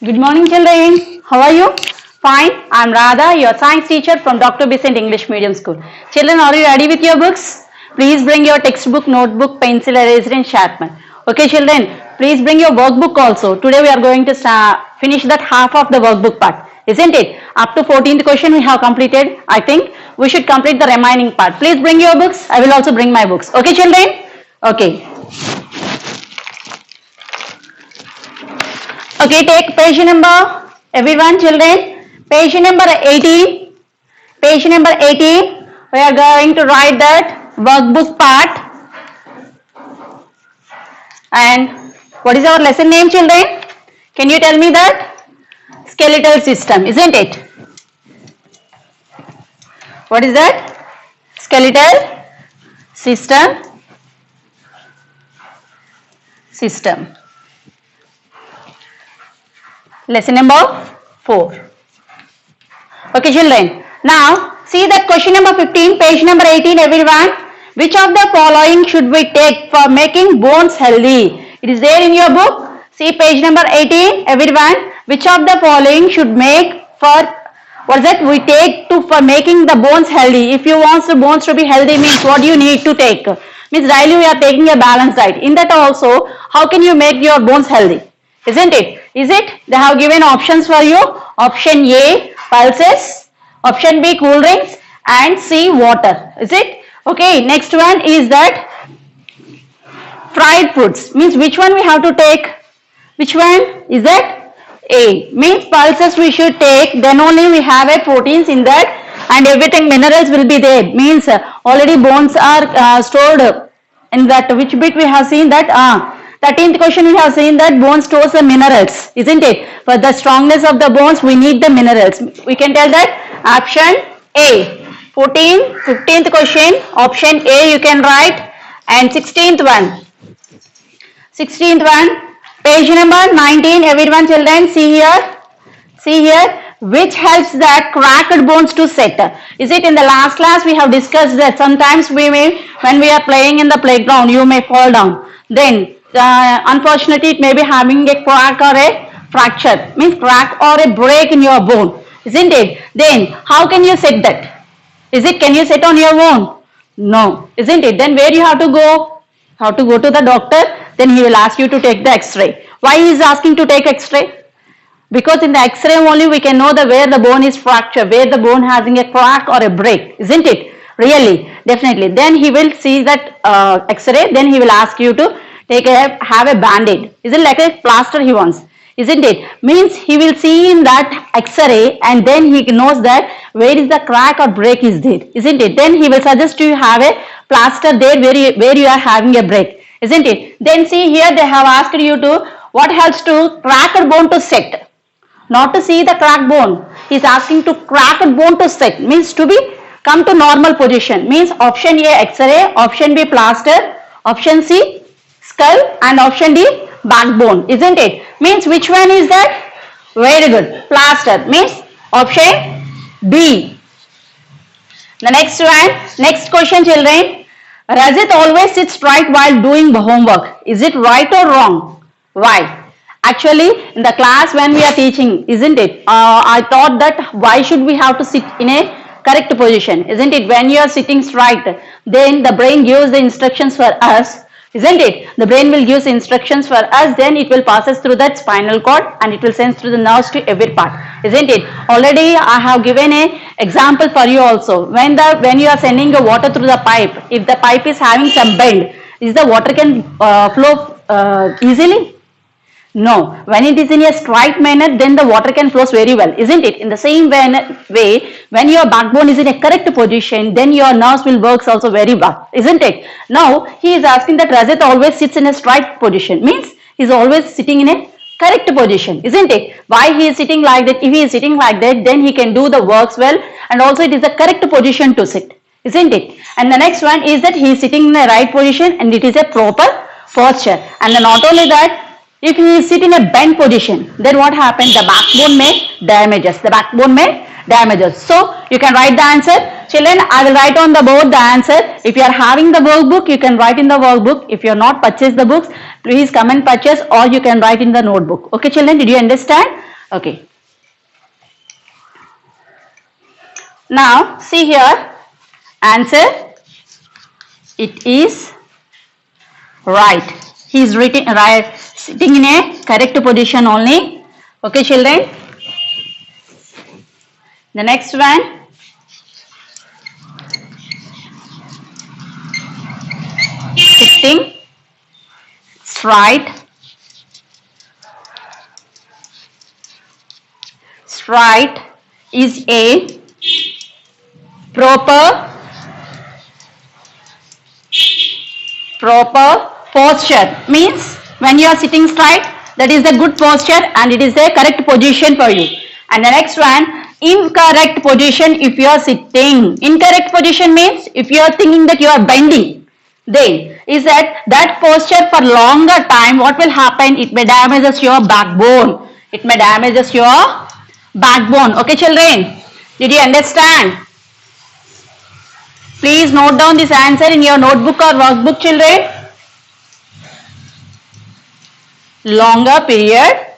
Good morning, children. How are you? Fine. I'm Radha, your science teacher from Dr. Besant English Medium School. Children, are you ready with your books? Please bring your textbook, notebook, pencil, eraser, and sharpener. Okay, children. Please bring your workbook also. Today we are going to finish that half of the workbook part, isn't it? Up to 14th question we have completed. I think we should complete the remaining part. Please bring your books. I will also bring my books. Okay, children? Okay. Okay, take page number, everyone, children, page number 18, page number 18, we are going to write that workbook part. And what is our lesson name, children? Can you tell me that? Skeletal system, isn't it? What is that? Skeletal system. Lesson number 4. Okay, children. Now, see that question number 15, page number 18, everyone. Which of the following should we take for making bones healthy? It is there in your book. See page number 18, everyone. Which of the following should make for, what is that? We take to for making the bones healthy. If you want the bones to be healthy, means what do you need to take? Means daily we are taking a balanced diet. In that also, how can you make your bones healthy? Isn't it? Is it? They have given options for you. Option A, pulses. Option B, cool drinks. And C, water. Is it? Okay. Next one is that fried foods. Means which one we have to take? Which one is that? A. Means pulses we should take. Then only we have a proteins in that. And everything minerals will be there. Means already bones are stored in that. Which bit we have seen that? 13th question we have seen that bone stores the minerals, isn't it? For the strongness of the bones, we need the minerals. We can tell that option A. 15th question, option A you can write. And 16th one, page number 19, everyone, children, see here, which helps that cracked bones to set. Is it? In the last class we have discussed that sometimes we may, when we are playing in the playground, you may fall down. Then unfortunately it may be having a crack or a fracture, means crack or a break in your bone, isn't it? Then how can you set that? Is it? Can you set on your own? No, isn't it? Then where you have to go? Have to go to the doctor. Then he will ask you to take the x-ray. Why he is asking to take x-ray? Because in the x-ray only we can know the where the bone is fractured, where the bone having a crack or a break, isn't it? Really, definitely. Then he will see that x-ray. Then he will ask you to have a band-aid. Is it like a plaster he wants? Isn't it? Means he will see in that x-ray and then he knows that where is the crack or break is there. Isn't it? Then he will suggest you have a plaster there where you are having a break. Isn't it? Then see here they have asked you to what helps to cracked bone to set. Not to see the cracked bone. He is asking to cracked bone to set. Means to be come to normal position. Means option A x-ray, option B plaster, option C skull, and option D backbone, isn't it? Means which one is that? Very good. Plaster. Means option B. The next one, next question, children. Rajat always sits right while doing homework. Is it right or wrong? Why? Actually, in the class when we are teaching, isn't it? I thought that why should we have to sit in a correct position, isn't it? When you are sitting straight, then the brain gives the instructions for us. Isn't it? The brain will give instructions for us, then it will passes through that spinal cord and it will send through the nerves to every part. Isn't it? Already I have given a example for you also. When you are sending the water through the pipe, if the pipe is having some bend, is the water can flow easily? No. When it is in a straight manner, then the water can flow very well, isn't it? In the same way, when your backbone is in a correct position, then your nerves will work also very well, isn't it? Now, he is asking that Rajat always sits in a straight position. Means, he is always sitting in a correct position, isn't it? Why he is sitting like that? If he is sitting like that, then he can do the works well, and also it is a correct position to sit, isn't it? And the next one is that he is sitting in the right position and it is a proper posture. And then not only that, if he is sitting in a bent position, then what happens? The backbone may damages. The backbone may damages. So you can write the answer. Children, I will write on the board the answer. If you are having the workbook, you can write in the workbook. If you are not purchased the books, please come and purchase, or you can write in the notebook. Okay, children, did you understand? Okay. Now see here, answer, it is right. He is right, sitting in a correct position only. Okay, children. The next one. Sitting straight. Straight is a proper posture. Means when you are sitting straight, that is the good posture and it is the correct position for you. And the next one, incorrect position if you are sitting. Incorrect position means if you are thinking that you are bending, then is that posture for longer time, what will happen? It may damages your backbone. It may damages your backbone. Okay, children, did you understand? Please note down this answer in your notebook or workbook, children. Longer period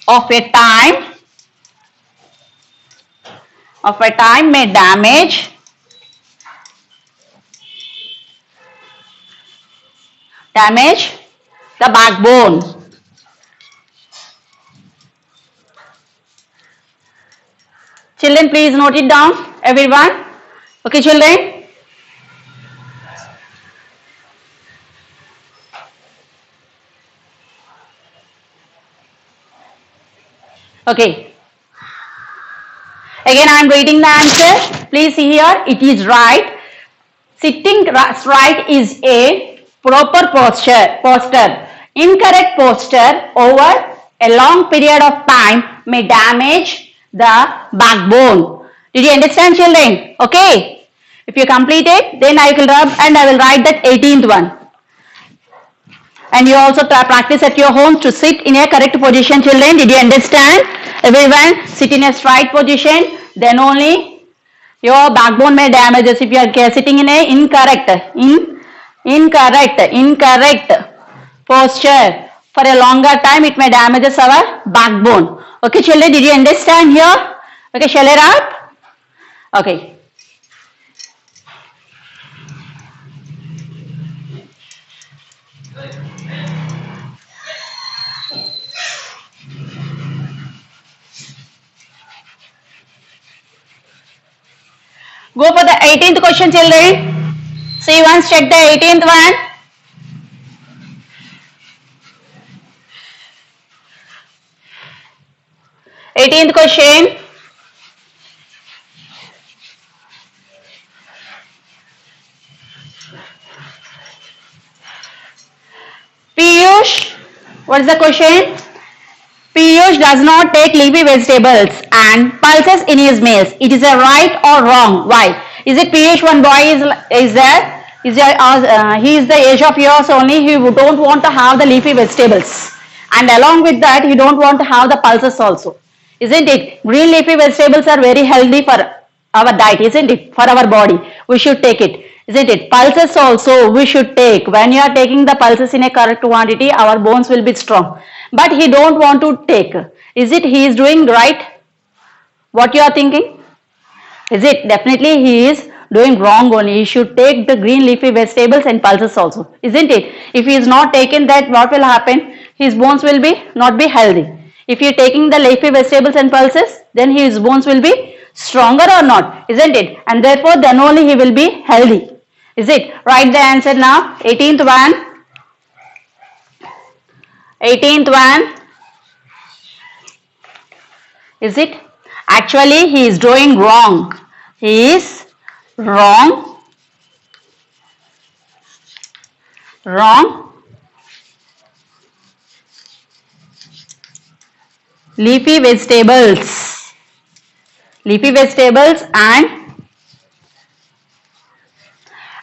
of a time may damage the backbone. Children, please note it down, everyone. Okay, children. Okay. Again, I am reading the answer. Please see here. It is right. Sitting right is a proper posture. Incorrect posture over a long period of time may damage the backbone. Did you understand, children? Okay. If you complete it, then I will rub and I will write that 18th one. And you also practice at your home to sit in a correct position, children. Did you understand? Everyone sit in a straight position, then only your backbone may damage if you are sitting in a incorrect posture for a longer time. It may damage our backbone. Okay, children, did you understand here? Okay, shall I wrap? Okay. Go for the 18th question, children. See, once check the 18th one. Eighteenth question. Piyush, what is the question? Piyush does not take leafy vegetables and pulses in his meals. It is a right or wrong? Why? Is it Piyush, one boy is there? He is the age of yours only. He don't want to have the leafy vegetables, and along with that, he don't want to have the pulses also. Isn't it? Green leafy vegetables are very healthy for our diet, isn't it? For our body, we should take it. Isn't it? Pulses also we should take. When you are taking the pulses in a correct quantity, our bones will be strong. But he don't want to take. Is it he is doing right? What you are thinking? Is it? Definitely he is doing wrong only. He should take the green leafy vegetables and pulses also. Isn't it? If he is not taken that, what will happen? His bones will be not be healthy. If you are taking the leafy vegetables and pulses, then his bones will be stronger or not? Isn't it? And therefore then only he will be healthy. Is it? Write the answer now. 18th one. 18th one. Is it? Actually, he is doing wrong. He is wrong. Leafy vegetables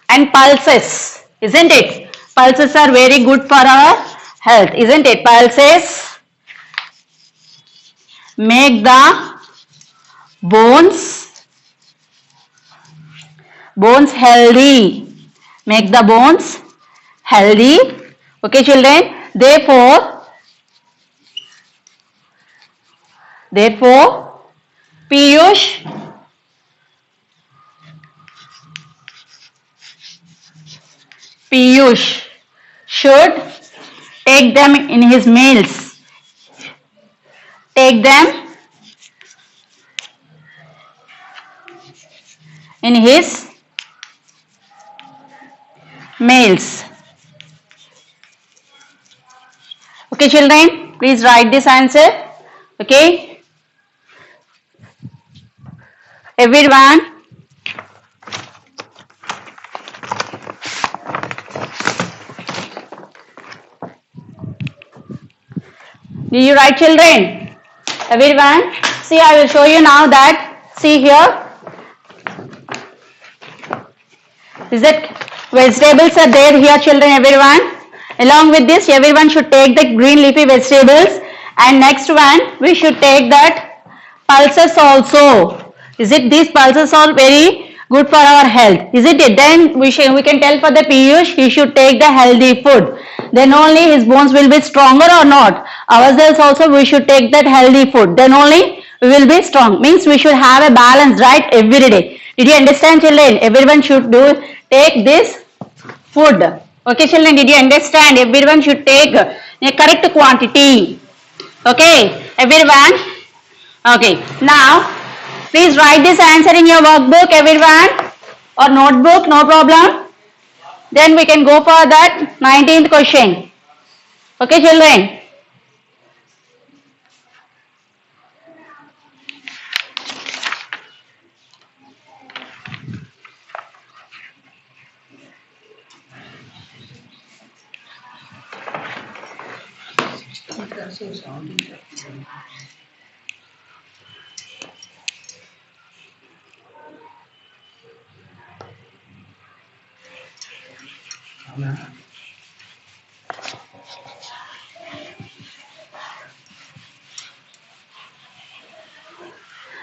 and pulses, isn't it? Pulses are very good for our health, isn't it? Pulses make the bones healthy. Make the bones healthy. Okay, children. Therefore, Therefore, Piyush should take them in his meals. Take them in his meals. Okay, children, please write this answer. Okay, everyone. Did you write, children? Everyone, see, I will show you now that, see here, is that vegetables are there here, children, everyone. Along with this, everyone should take the green leafy vegetables, and next one, we should take that pulses also. Is it these pulses are very good for our health? Is it? Then we can tell for the Piyush, he should take the healthy food. Then only his bones will be stronger or not. Ourselves also we should take that healthy food. Then only we will be strong. Means we should have a balance, right, every day. Did you understand, children? Everyone should take this food. Okay, children, did you understand? Everyone should take a correct quantity. Okay, everyone. Okay, now please write this answer in your workbook, everyone, or notebook, no problem. Then we can go for that 19th question. Okay, children.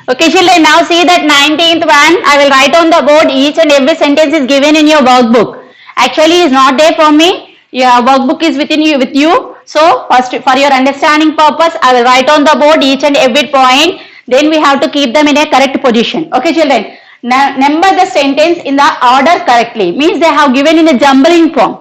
Okay, children, now see that 19th one. I will write on the board. Each and every sentence is given in your workbook. Actually, it's not there for me. Your workbook is with you. So, first for your understanding purpose, I will write on the board each and every point. Then we have to keep them in a correct position. Okay, children. Now, number the sentence in the order correctly. Means they have given in a jumbling form.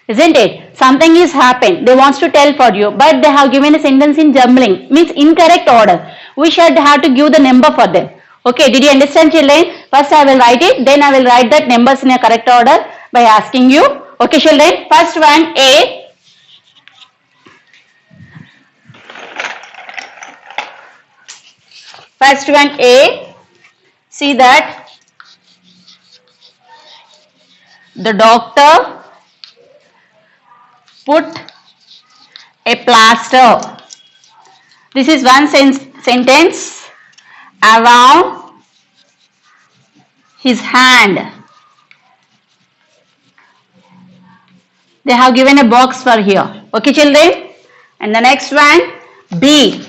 Isn't it? Something is happened. They wants to tell for you, but they have given a sentence in jumbling. Means incorrect order. We should have to give the number for them. Okay, did you understand, children? First I will write it, then I will write that numbers in a correct order by asking you. Okay, children, first one A. First one A. See that the doctor put a plaster. This is one sentence around his hand. They have given a box for here. Okay, children? And the next one, B.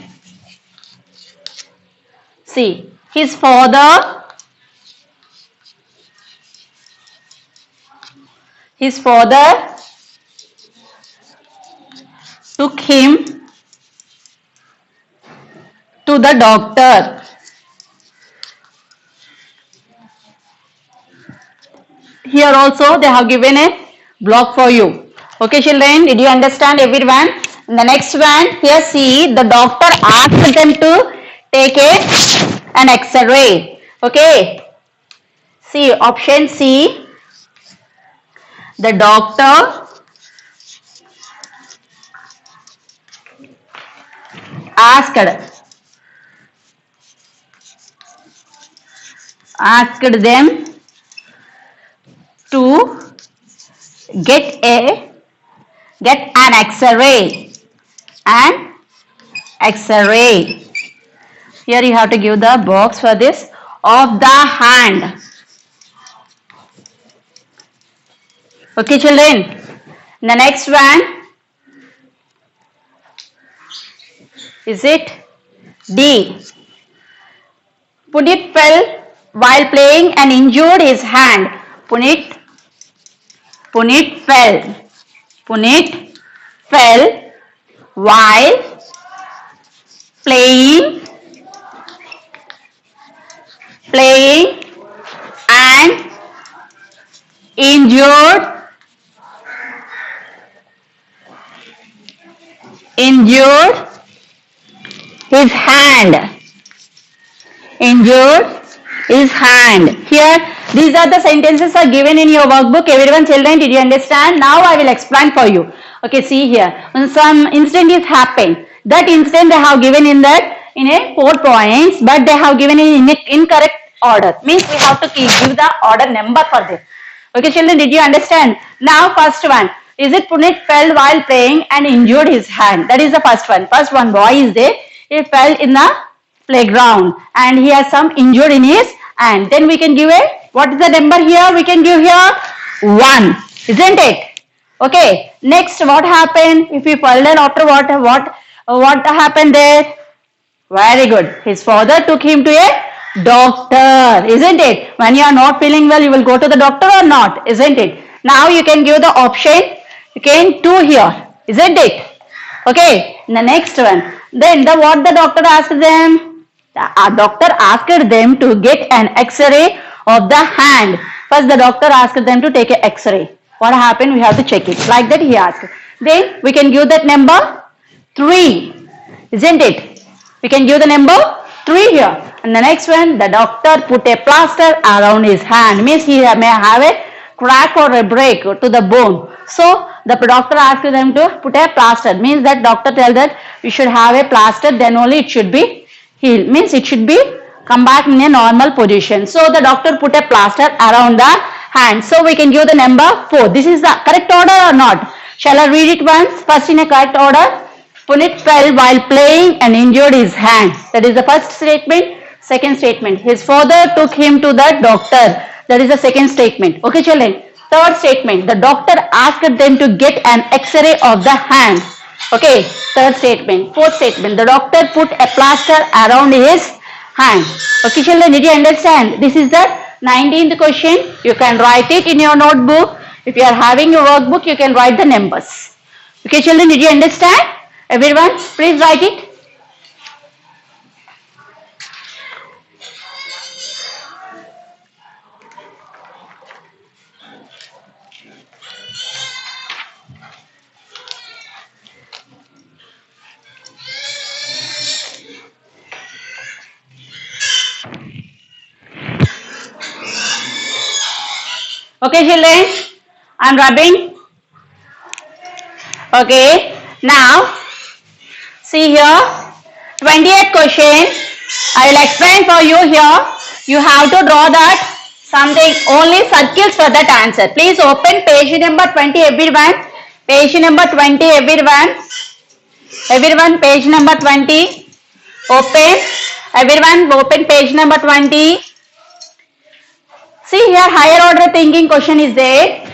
See, his father took him to the doctor. Here also they have given a block for you. Okay, children, did you understand, everyone? And the next one, here see, the doctor asked them to take an X-ray. Okay, see option C. The doctor asked them to get an X-ray. Here you have to give the box for this of the hand. Okay, children. The next one, is it D. Punit fell while playing and injured his hand. Punit fell while playing playing and injured his hand. Injured his hand. Here, these are the sentences are given in your workbook. Everyone, children, did you understand? Now I will explain for you. Okay, see here. When some incident is happened, that incident they have given in a 4 points, but they have given in incorrect order. Means we have to give the order number for this. Okay, children, did you understand? Now, first one. Is it Punit fell while playing and injured his hand? That is the first one. First one boy is there. He fell in the playground and he has some injured in his hand. Then we can give what is the number here? We can give here 1. Isn't it? Okay. Next, what happened? If he fell, then after what happened there? Very good. His father took him to a doctor. Isn't it? When you are not feeling well, you will go to the doctor or not? Isn't it? Now you can give the option. You can 2 here. Isn't it? Okay. The next one. Then what the doctor asked them? The doctor asked them to get an X-ray of the hand. First the doctor asked them to take an X-ray. What happened? We have to check it. Like that he asked. Then we can give that number 3. Isn't it? We can give the number 3 here. And the next one, the doctor put a plaster around his hand. Means he may have a crack or a break to the bone. So the doctor asked them to put a plaster. Means that doctor tells that you should have a plaster, then only it should be healed. Means it should be come back in a normal position. So the doctor put a plaster around the hand. So we can give the number 4. This is the correct order or not? Shall I read it once? First in a correct order. Punit fell while playing and injured his hand. That is the first statement. Second statement. His father took him to the doctor. That is the second statement. Okay, children. Third statement. The doctor asked them to get an X-ray of the hand. Okay. Third statement. Fourth statement. The doctor put a plaster around his hand. Okay, children. Did you understand? This is the 19th question. You can write it in your notebook. If you are having your workbook, you can write the numbers. Okay, children. Did you understand? Everyone, please write it. Okay, children, I am rubbing. Okay, now see here, 28th question. I will explain for you here. You have to draw that something, only circles for that answer. Please open page number 20, everyone. Page number 20, everyone. Everyone, page number 20. Open. Everyone, open page number 20. See here, higher order thinking question is there.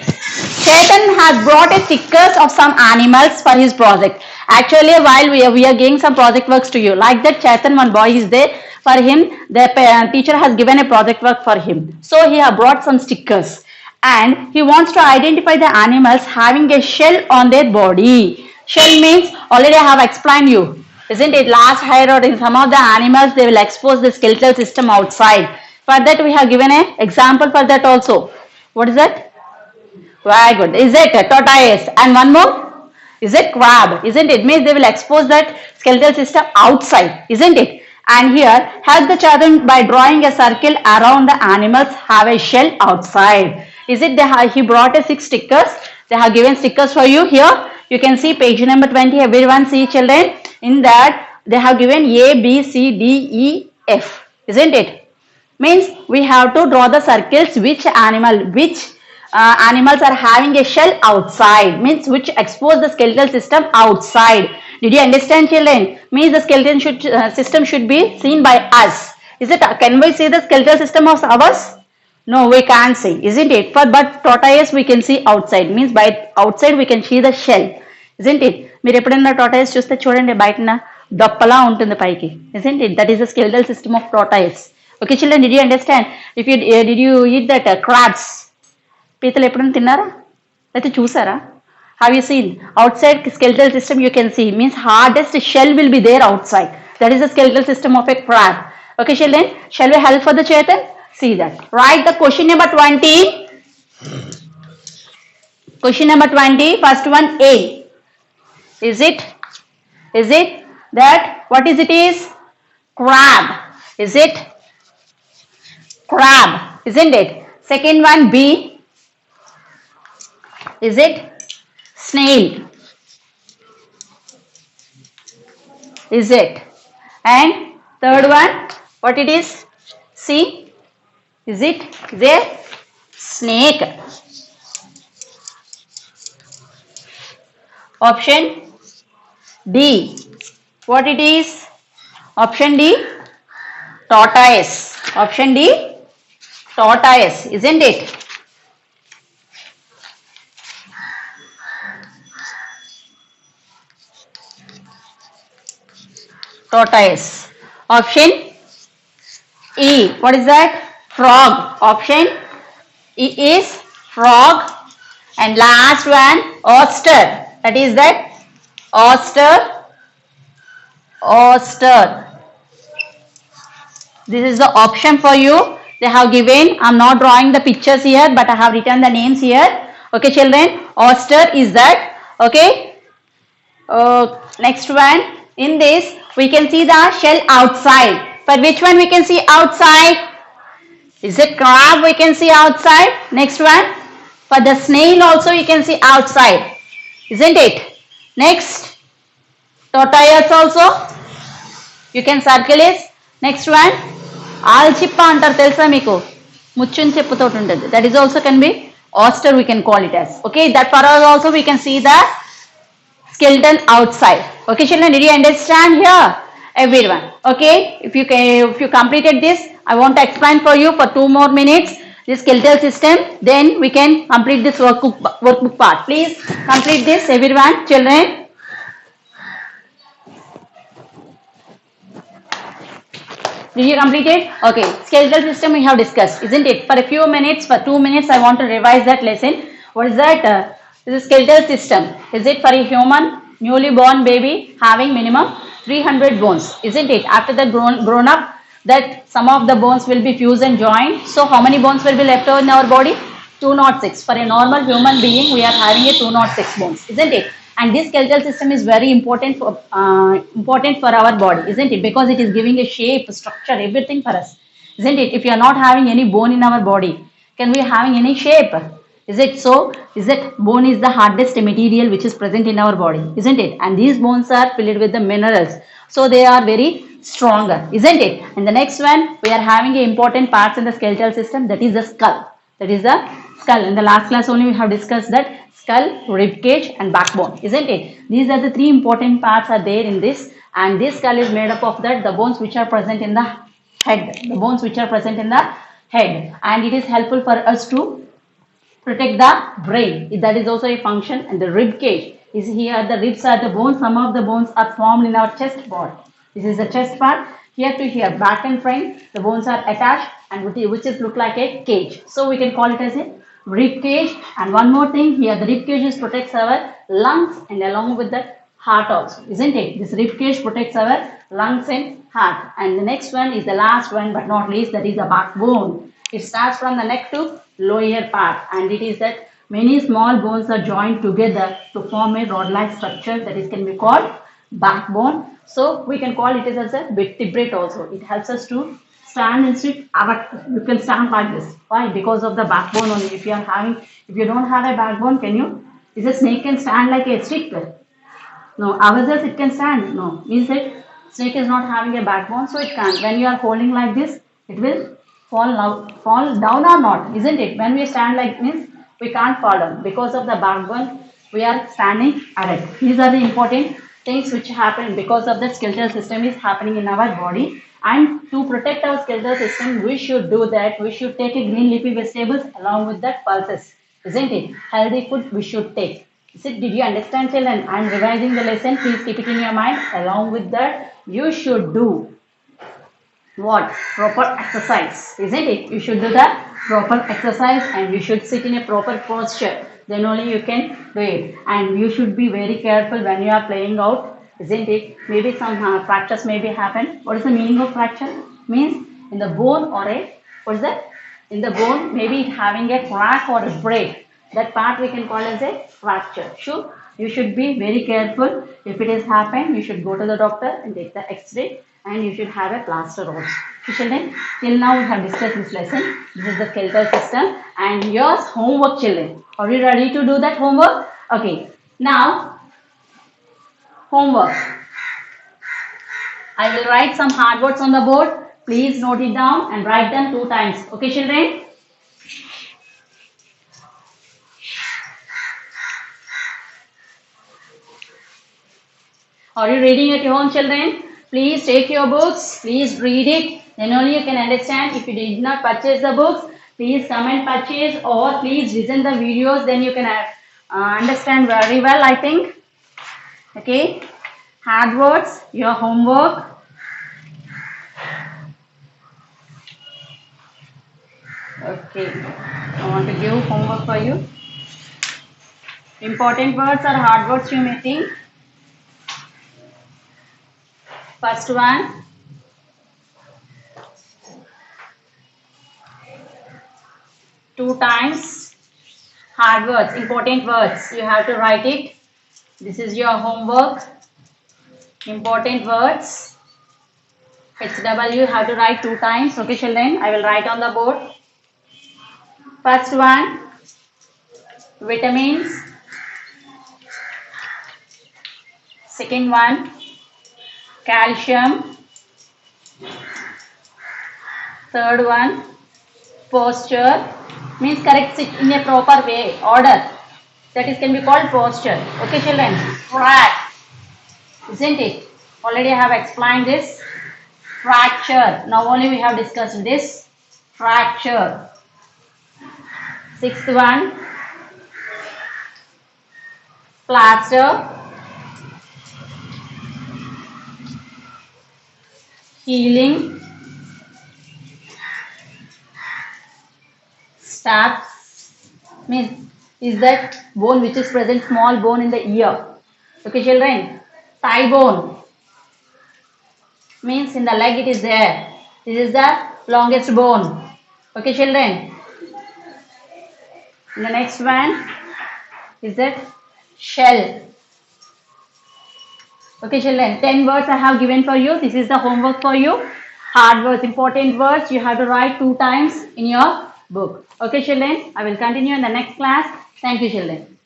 Chetan has brought a stickers of some animals for his project. Actually, while we are giving some project works to you, like that Chetan, one boy is there. For him, the teacher has given a project work for him. So he has brought some stickers and he wants to identify the animals having a shell on their body. Shell means, already I have explained you. Isn't it? Last higher order, in some of the animals, they will expose the skeletal system outside. For that, we have given an example for that also. What is that? Very good. Is it a tortoise? And one more? Is it crab? Isn't it? Means they will expose that skeletal system outside. Isn't it? And here, help the children by drawing a circle around the animals have a shell outside. Is it? He brought a 6 stickers. They have given stickers for you here. You can see page number 20. Everyone see, children. In that, they have given A, B, C, D, E, F. Isn't it? Means we have to draw the circles which animals are having a shell outside. Means which expose the skeletal system outside. Did you understand, children? Means the skeleton system should be seen by us. Is it? Can we see the skeletal system of ours? No, we can't see. Isn't it? But tortoise we can see outside. Means by outside we can see the shell. Isn't it? మీరు ఎప్పుడైనా tortoise చూస్తే చూడండి బయటన దొప్పలా ఉంటుంది పైకి. Isn't it? That is the skeletal system of tortoise. Okay, children, did you understand? If you did you eat that crabs? పీతలు ఎప్పుడైనా తిన్నారా? అయితే చూసారా? Have you seen? Outside skeletal system you can see. Means hardest shell will be there outside. That is the skeletal system of a crab. Okay, children, shall we help for the Chetan? See that. Write the question number 20. Question number 20, first one A. Is it that, what is it is? Crab. Is it? Crab, isn't it? Second one B. Is it? Snail. Is it? And third one, what it is? C. Is it? Is it? Snake. Option D. What it is? Option D. Tortoise. Option D. Tortoise, isn't it? Tortoise. Option E. What is that? Frog. Option E is frog. And last one, oyster. That is that oyster. Oyster. This is the option for you. They have given. I am not drawing the pictures here, but I have written the names here. Okay, children. Oyster is that. Okay. Next one. In this, we can see the shell outside. For which one we can see outside? Is it crab we can see outside? Next one. For the snail also you can see outside. Isn't it? Next. Tortoise also. You can circle it. Next one. Alchippa antaru telusa meeku. Muchun chepputotu untadi. That is also can be oyster we can call it as. Okay. That for us also we can see the skeleton outside. Okay, children, did you understand here? Everyone. Okay. If you completed this, I want to explain for you for 2 more minutes this skeletal system. Then we can complete this workbook part. Please complete this, everyone, children. Did you complete it? Okay. Skeletal system we have discussed, isn't it? For a few minutes, for 2 minutes, I want to revise that lesson. What is that? This is skeletal system. Is it for a human newly born baby having minimum 300 bones, isn't it? After that grown up, that some of the bones will be fused and joined. So how many bones will be left over in our body? 206. For a normal human being, we are having a 206 bones, isn't it? And this skeletal system is very important for our body, isn't it? Because it is giving a shape, structure, everything for us, isn't it? If you are not having any bone in our body, can we having any shape? Is it so? Is it bone is the hardest material which is present in our body, isn't it? And these bones are filled with the minerals. So they are very stronger, isn't it? And the next one, we are having important parts in the skeletal system, that is the skull. That is the skull. In the last class only we have discussed that skull, rib cage and backbone, isn't it? These are the 3 important parts are there in this. And this skull is made up of that, the bones which are present in the head. The bones which are present in the head. And it is helpful for us to protect the brain. That is also a function. And the rib cage is here. The ribs are the bones. Some of the bones are formed in our chest part. This is the chest part. Here to here, back and front, the bones are attached and which is look like a cage. So we can call it as a rib cage. And one more thing here, the rib cage protects our lungs and along with the heart also, isn't it? This rib cage protects our lungs and heart. And the next one is the last one but not least, that is the backbone. It starts from the neck to lower part, and it is that many small bones are joined together to form a rod-like structure that is can be called backbone. So we can call it as a vertebrate also. It helps us to stand and sit erect. You can stand like this. Why? Because of the backbone only. If you don't have a backbone, can you? Is a snake can stand like a stick? No. Ourselves it can stand. No. Means that snake is not having a backbone, so it can't. When you are holding like this, it will fall down or not, isn't it? When we stand like means we can't fall down. Because of the backbone, we are standing erect. These are the important things which happen because of the skeletal system is happening in our body. And to protect our skeletal system, we should do that. We should take a green leafy vegetables along with that pulses, isn't it? Healthy food we should take. Did you understand, children? I am revising the lesson. Please keep it in your mind. Along with that, you should do what? Proper exercise, isn't it? You should do the proper exercise and you should sit in a proper posture. Then only you can do it. And you should be very careful when you are playing out isn't it? Maybe some fractures maybe happen. What is the meaning of fracture? Means in the bone or a, what is that? In the bone, maybe having a crack or a break. That part we can call as a fracture. Sure, you should be very careful. If it has happened, you should go to the doctor and take the X-ray, and you should have a plaster also. So children, till now we have discussed this lesson. This is the skeletal system, and here's homework, children. Are you ready to do that homework? Okay. Now, homework. I will write some hard words on the board. Please note it down and write them 2 times. Okay, children? Are you reading at your home, children? Please take your books. Please read it. Then only you can understand. If you did not purchase the books, please come and purchase, or please listen the videos. Then you can understand very well, I think. Okay. Hard words, your homework. Okay. I want to give homework for you. Important words or hard words you may think. First one. Two times. Hard words, important words. You have to write it. This is your homework. Important words. HW you have to write 2 times. Okay, children. I will write on the board. First one. Vitamins. Second one. Calcium. Third one. Posture. Means correct sit in a proper way, order. That is can be called posture. Okay, children. Crack. Isn't it? Already I have explained this. Fracture. Now only we have discussed this. Fracture. Sixth one. Plaster. Healing. Staph means is that bone which is present, small bone in the ear. Okay, children. Thigh bone means in the leg it is there. This is the longest bone. Okay, children. And the next one is that shell. Okay, children. 10 words I have given for you. This is the homework for you. Hard words, important words. You have to write 2 times in your book. Okay, children. I will continue in the next class. Thank you, children.